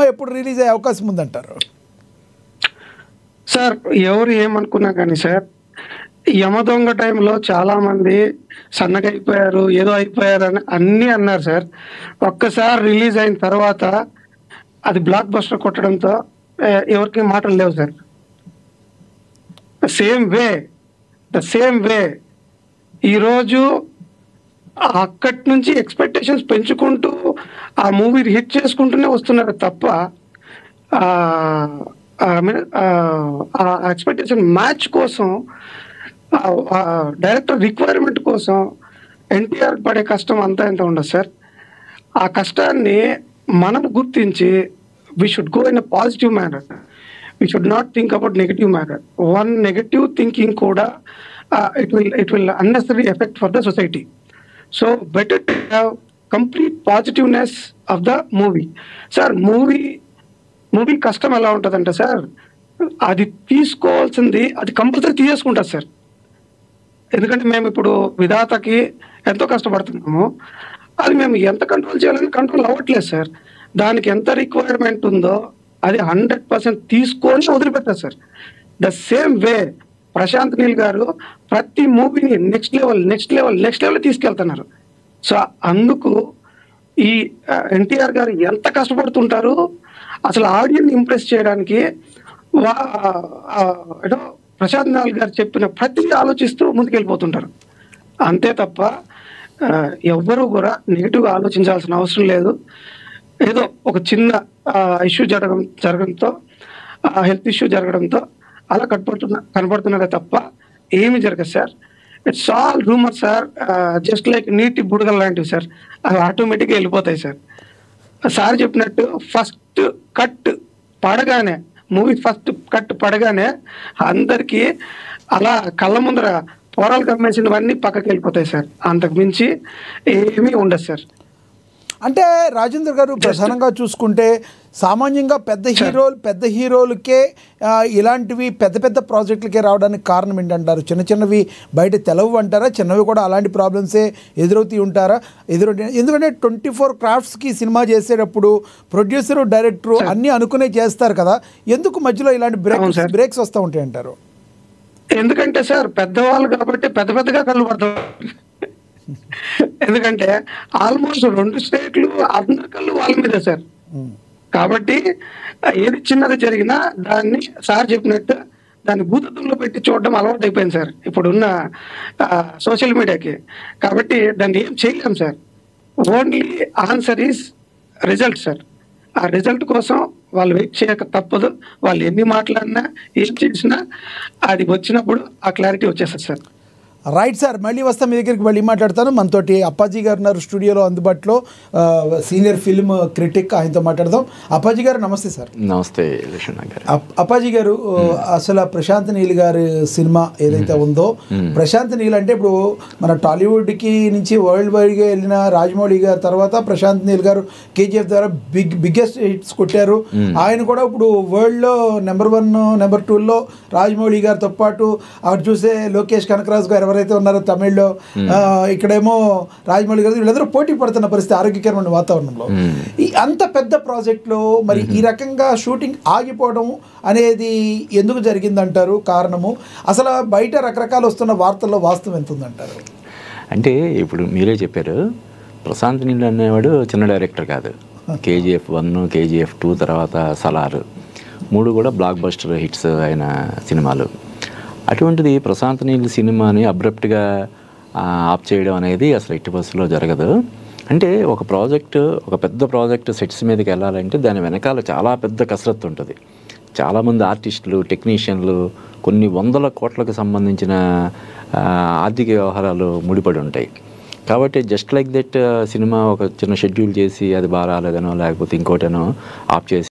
ఎప్పుడు రిలీజ్ అయ్యే అవకాశం ఉందంటారు? సార్ ఎవరు ఏమనుకున్నా కానీ సార్, యమదొంగ టైంలో చాలామంది సన్నగైపోయారు, ఏదో అయిపోయారని అన్నీ అన్నారు సార్. ఒక్కసారి రిలీజ్ అయిన తర్వాత అది బ్లాక్ బస్టర్ కొట్టడంతో ఎవరికి మాటలు లేవు సార్. ద సేమ్ వే ఈరోజు అక్కడి నుంచి ఎక్స్పెక్టేషన్స్ పెంచుకుంటూ ఆ మూవీ హిట్ చేసుకుంటూనే వస్తున్నారు తప్ప ఎక్స్పెక్టేషన్ మ్యాచ్ కోసం, డైరెక్టర్ రిక్వైర్మెంట్ కోసం ఎన్టీఆర్ పడే కష్టం అంతా ఎంత ఉండదు సార్. ఆ కష్టాన్ని మనం గుర్తించి we should go in a positive manner. We should not think about negative manner. One negative thinking కూడా it will unnecessary effect for the society. So better to have complete positiveness of the movie. Sir movie కష్టం ఎలా ఉంటుందంటే sir, అది తీసుకోవాల్సింది అది compulsory తీసేసుకుంటారు sir. ఎందుకంటే మేము ఇప్పుడు విధాతకి ఎంతో కష్టపడుతున్నాము, అది మేము ఎంత కంట్రోల్ చేయాలని కంట్రోల్ అవ్వట్లేదు సార్. దానికి ఎంత రిక్వైర్మెంట్ ఉందో అది 100% తీసుకొని వదిలిపెట్టారు sir. The same way Prashanth Neel గారు ప్రతి మూవీని నెక్స్ట్ లెవెల్ తీసుకెళ్తున్నారు. సో అందుకు ఈ ఎన్టీఆర్ గారు ఎంత కష్టపడుతుంటారు అసలు ఆడియన్స్ ఇంప్రెస్ చేయడానికి. ప్రశాంత్ నీల్ గారు చెప్పిన ప్రతి ఆలోచిస్తూ ముందుకెళ్ళిపోతుంటారు. అంతే తప్ప ఎవ్వరూ కూడా నెగిటివ్గా ఆలోచించాల్సిన అవసరం లేదు. ఏదో ఒక చిన్న ఇష్యూ జరగడంతో హెల్త్ ఇష్యూ జరగడంతో అలా కనపడుతున్నారే తప్ప ఏమి జరగదు sir. It's all rumour sir. Just like నీటి బుడగలు లాంటివి సార్. అవి ఆటోమేటిక్గా వెళ్ళిపోతాయి సార్. సార్ చెప్పినట్టు మూవీ ఫస్ట్ కట్ పడగానే అందరికీ అలా కళ్ళ ముందర పోరాలు కమ్మేసినవన్నీ పక్కకి వెళ్ళిపోతాయి సార్. అంతకు మించి ఏమీ ఉండదు సార్. అంటే రాజేంద్ర గారు ప్రధానంగా చూసుకుంటే సామాన్యంగా పెద్ద హీరోలకే ఇలాంటివి పెద్ద ప్రాజెక్టులకే రావడానికి కారణం ఏంటంటారు? చిన్నవి బయట తెలవు అంటారా? చిన్నవి కూడా అలాంటి ప్రాబ్లమ్సే ఎదురవుతూ ఉంటారా? ఎందుకంటే 24 క్రాఫ్ట్స్కి సినిమా చేసేటప్పుడు ప్రొడ్యూసరు డైరెక్టరు అన్నీ అనుకునే చేస్తారు కదా, ఎందుకు మధ్యలో ఇలాంటి బ్రేక్స్ వస్తూ ఉంటాయి అంటారు? ఎందుకంటే సార్ పెద్దవాళ్ళు కాబట్టి పెద్దగా కళ్ళు పడతారు. ఎందుకంటే ఆల్మోస్ట్ 2 స్టేట్లు అందరి కళ్ళు వాళ్ళ మీద సార్. కాబట్టి ఏది చిన్నది జరిగినా దాన్ని సార్ చెప్పినట్టు దాన్ని భూతత్వంలో పెట్టి చూడడం అలవాటు అయిపోయింది సార్ ఇప్పుడున్న సోషల్ మీడియాకి. కాబట్టి దాన్ని ఏం చేయలేం sir. Only answer is result sir. ఆ రిజల్ట్ కోసం వాళ్ళు వెయిట్ చేయక తప్పదు. వాళ్ళు ఎన్ని మాట్లాడినా ఏం చేసినా అది వచ్చినప్పుడు ఆ క్లారిటీ వచ్చేస్తుంది సార్. రైట్ సార్, మళ్ళీ వస్తాం మీ దగ్గరికి, మళ్ళీ మాట్లాడతాను. మనతోటి అప్పాజీ గారు ఉన్నారు స్టూడియోలో అందుబాటులో, సీనియర్ ఫిల్మ్ క్రిటిక్, ఆయనతో మాట్లాడదాం. అప్పాజీ గారు నమస్తే సార్. నమస్తే. అప్పాజీ గారు, అసలు ప్రశాంత్ నీల్ గారి సినిమా ఏదైతే ఉందో, ప్రశాంత్ నీల్ అంటే ఇప్పుడు మన టాలీవుడ్కి నుంచి వరల్డ్ వైడ్గా వెళ్ళిన రాజమౌళి గారి తర్వాత ప్రశాంత్ నీల్ గారు కేజీఎఫ్ ద్వారా బిగ్గెస్ట్ హిట్స్ కొట్టారు. ఆయన కూడా ఇప్పుడు వరల్డ్లో నెంబర్ 1 నెంబర్ 2లో రాజమౌళి గారితో పాటు అక్కడ చూసే లోకేష్ కనకరాజు గారు ఎవరైతే ఉన్నారో తమిళ్లో, ఇక్కడేమో రాజమౌళి గారు, వీళ్ళందరూ పోటీ పడుతున్న పరిస్థితి ఆరోగ్యకరమైన వాతావరణంలో. ఈ అంత పెద్ద ప్రాజెక్ట్లో మరి ఈ రకంగా షూటింగ్ ఆగిపోవడం అనేది ఎందుకు జరిగిందంటారు? కారణము అసలు బయట రకరకాలు వస్తున్న వార్తల్లో వాస్తవం ఎంత ఉందంటారు? అంటే ఇప్పుడు మీరే చెప్పారు, ప్రశాంత్ నీల్ అనేవాడు చిన్న డైరెక్టర్ కాదు. కేజీఎఫ్ 1, కేజీఎఫ్ 2 తర్వాత సలార్ 3 కూడా బ్లాక్ బస్టర్ హిట్స్ అయిన సినిమాలు. అటువంటిది ప్రశాంత్ నీల్ సినిమాని అబ్రప్ట్గా ఆఫ్ చేయడం అనేది అసలు ఎట్టి బస్సులో జరగదు. అంటే ఒక పెద్ద ప్రాజెక్ట్ సెట్స్ మీదకి వెళ్ళాలంటే దాని వెనకాల చాలా పెద్ద కసరత్తు ఉంటుంది. చాలామంది ఆర్టిస్టులు, టెక్నీషియన్లు, కొన్ని 100 కోట్లకు సంబంధించిన ఆర్థిక వ్యవహారాలు ముడిపడి ఉంటాయి. కాబట్టి జస్ట్ లైక్ దట్ సినిమా ఒక చిన్న షెడ్యూల్ చేసి అది బాగా రాలేదనో లేకపోతే ఇంకోటనో ఆఫ్ చేసి